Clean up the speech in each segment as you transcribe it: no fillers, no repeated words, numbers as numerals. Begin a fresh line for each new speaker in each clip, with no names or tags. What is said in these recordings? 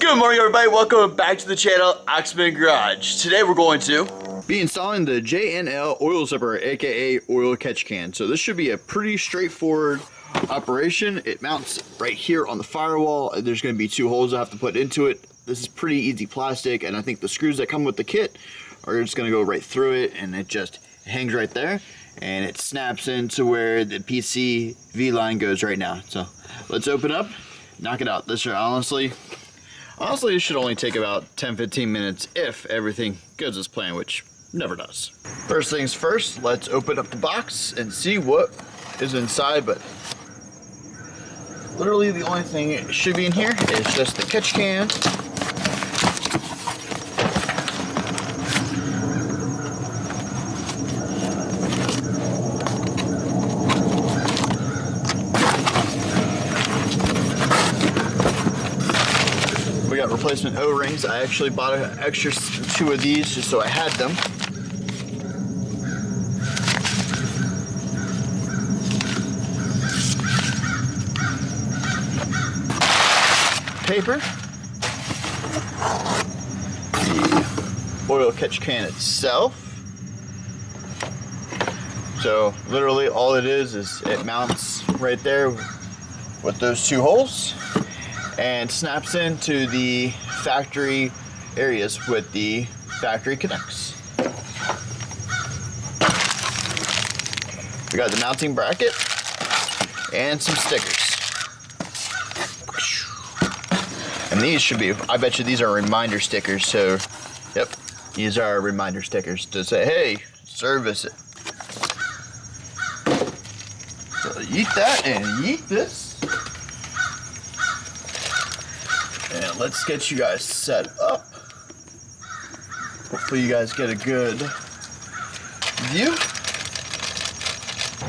Good morning, everybody. Welcome back to the channel, Oxman Garage. Today we're going to be installing the J&L oil separator, aka oil catch can. So this should be a pretty straightforward operation. It mounts right here on the firewall. There's going to be two holes I have to put into it. This is pretty easy plastic, and I think the screws that come with the kit are just going to go right through it, and it just hangs right there, and it snaps into where the PCV line goes right now. So let's open up, knock it out. This should honestly, it should only take about 10-15 minutes if everything goes as planned, which never does. First things first, let's open up the box and see what is inside, but literally the only thing that should be in here is just the catch can. We got replacement O-rings. I actually bought an extra 2 of these just so I had them. Paper. The oil catch can itself. So literally all it is it mounts right there with those 2 holes and snaps into the factory areas with the factory connects. We got the mounting bracket and some stickers. And these should be, I bet you these are reminder stickers, so yep, these are reminder stickers to say, hey, service it. So yeet that and yeet this. And let's get you guys set up. Hopefully you guys get a good view.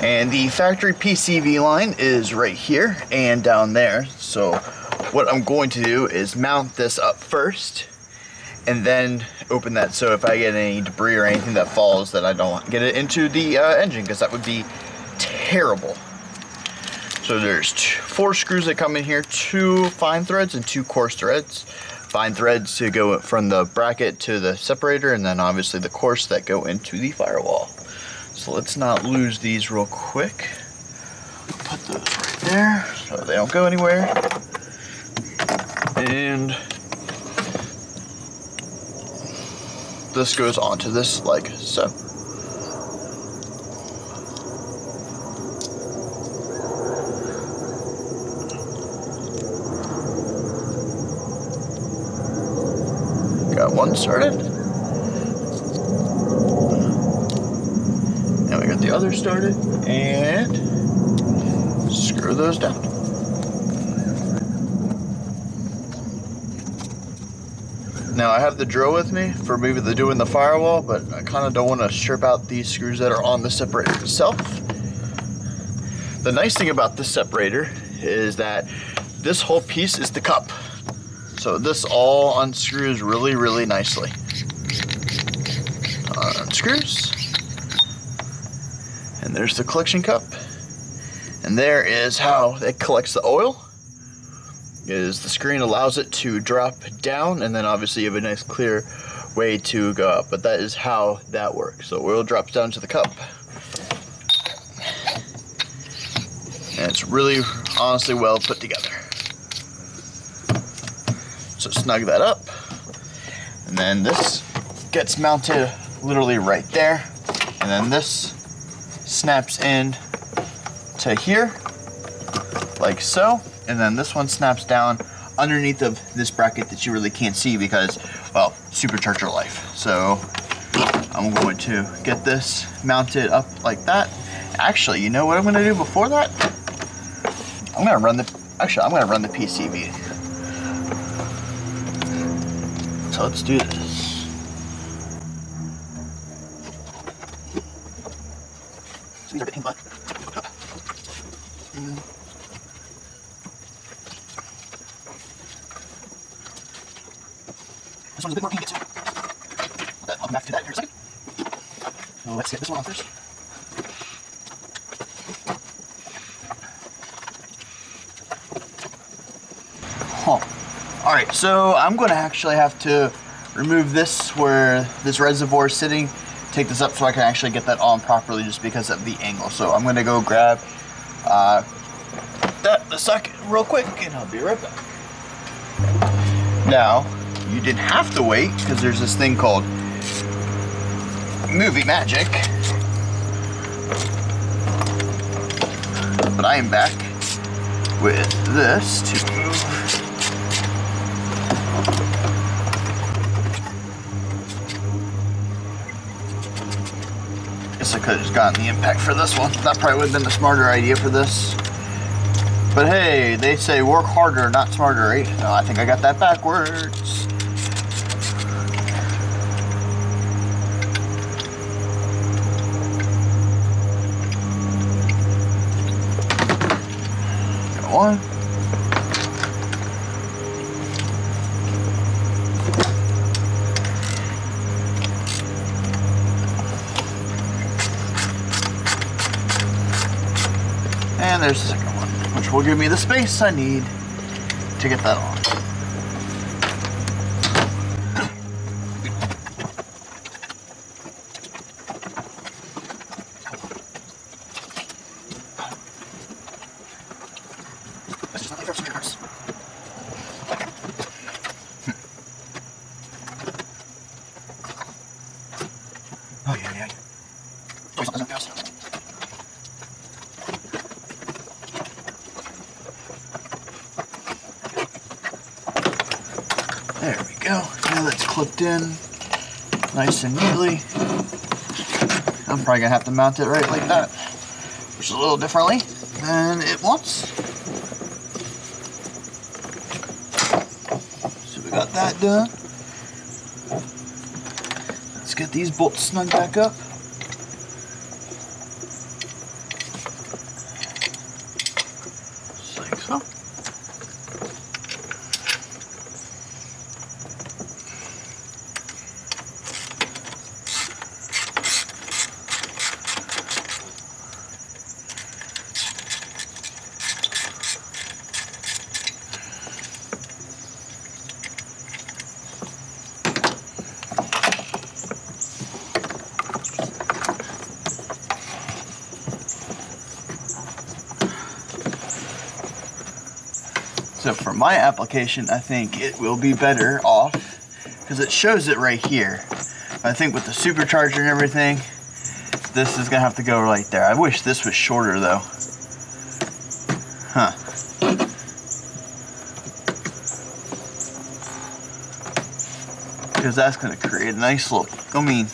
And the factory PCV line is right here and down there. So what I'm going to do is mount this up first and then open that, so if I get any debris or anything that falls, that I don't get it into the engine, because that would be terrible. So there's 4 screws that come in here, 2 fine threads and 2 coarse threads. Fine threads to go from the bracket to the separator, and then obviously the coarse that go into the firewall. So let's not lose these real quick. Put those right there so they don't go anywhere. And this goes onto this like so. Got one started. Now we got the other started, and screw those down. Now I have the drill with me for maybe doing the firewall, but I kind of don't want to strip out these screws that are on the separator itself. The nice thing about this separator is that this whole piece is the cup. So this all unscrews really, really nicely. Unscrews. And there's the collection cup. And there is how it collects the oil. Is the screen allows it to drop down, and then obviously you have a nice clear way to go up. But that is how that works. So oil drops down to the cup. And it's really, honestly well put together. So snug that up, and then this gets mounted literally right there, and then this snaps in to here like so, and then this one snaps down underneath of this bracket that you really can't see because, well, supercharger life. So I'm going to get this mounted up like that. Actually, you know what I'm going to do before that? I'm going to run the PCV. So let's do this. So these are big, but this one's a bit more painted too. I'll come back to that here in a second. So let's get this one on first. Huh. Alright, so I'm going to actually have to remove this where this reservoir is sitting, take this up so I can actually get that on properly just because of the angle. So I'm going to go grab the socket real quick and I'll be right back. Now, you didn't have to wait because there's this thing called movie magic. But I am back with this to move. Guess I could have just gotten the impact for this one. That probably would have been the smarter idea for this. But hey, they say work harder, not smarter, right? No, I think I got that backwards. Got one. And there's the second one, which will give me the space I need to get that on. Let's just not leave some triggers. Oh yeah. Oh, something else. There we go. Now that's clipped in nice and neatly. I'm probably gonna have to mount it right like that, which is a little differently than it wants. So we got that done. Let's get these bolts snug back up. Just like so. So for my application, I think it will be better off because it shows it right here. I think with the supercharger and everything, this is gonna have to go right there. I wish this was shorter though. Huh. Because that's gonna create a nice little, I mean,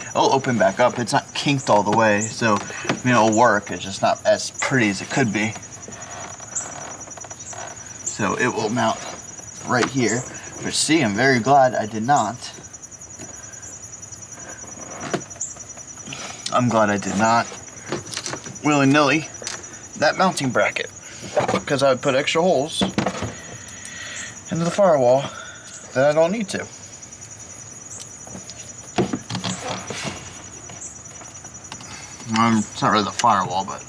it'll open back up. It's not kinked all the way, so I mean, it'll work. It's just not as pretty as it could be. So it will mount right here. But see, I'm very glad I did not. I'm glad I did not willy-nilly that mounting bracket, because I would put extra holes into the firewall that I don't need to. It's not really the firewall, but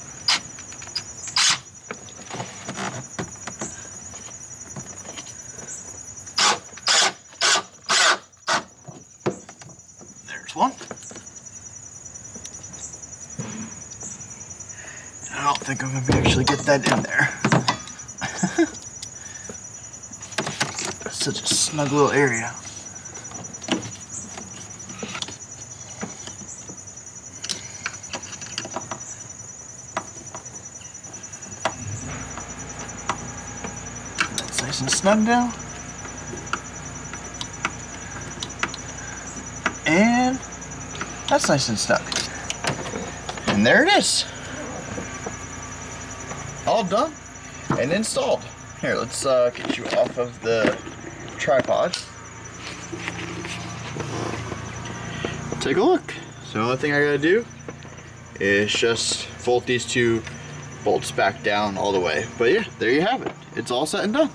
there's one. I don't think I'm going to actually get that in there. It's such a snug little area. That's nice and snug now. And that's nice and snug. And there it is. All done and installed. Here, let's get you off of the tripod. Take a look. So the only thing I gotta do is just bolt these two bolts back down all the way. But yeah, there you have it. It's all set and done.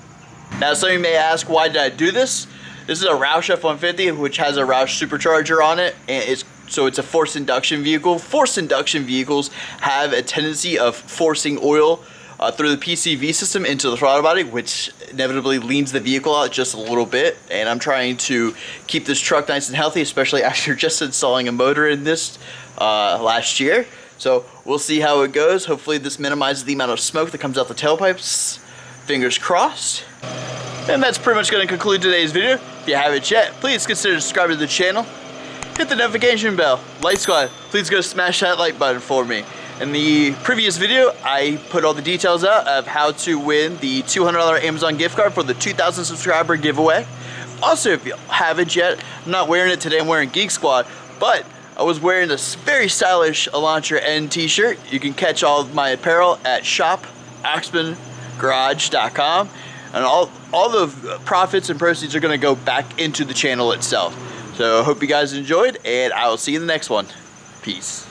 Now some of you may ask, why did I do this? This is a Roush F150, which has a Roush supercharger on it, and so it's a forced induction vehicle. Forced induction vehicles have a tendency of forcing oil through the PCV system into the throttle body, which inevitably leans the vehicle out just a little bit, and I'm trying to keep this truck nice and healthy, especially after just installing a motor in this last year. So we'll see how it goes. Hopefully this minimizes the amount of smoke that comes out the tailpipes. Fingers crossed. And that's pretty much going to conclude today's video. If you haven't yet, please consider subscribing to the channel. Hit the notification bell. Light Squad, please go smash that like button for me. In the previous video, I put all the details out of how to win the $200 Amazon gift card for the 2,000 subscriber giveaway. Also, if you haven't yet, I'm not wearing it today, I'm wearing Geek Squad, but I was wearing this very stylish Elantra N t-shirt. You can catch all of my apparel at shop.axmangarage.com, and all the profits and proceeds are going to go back into the channel itself. So I hope you guys enjoyed, and I will see you in the next one. Peace.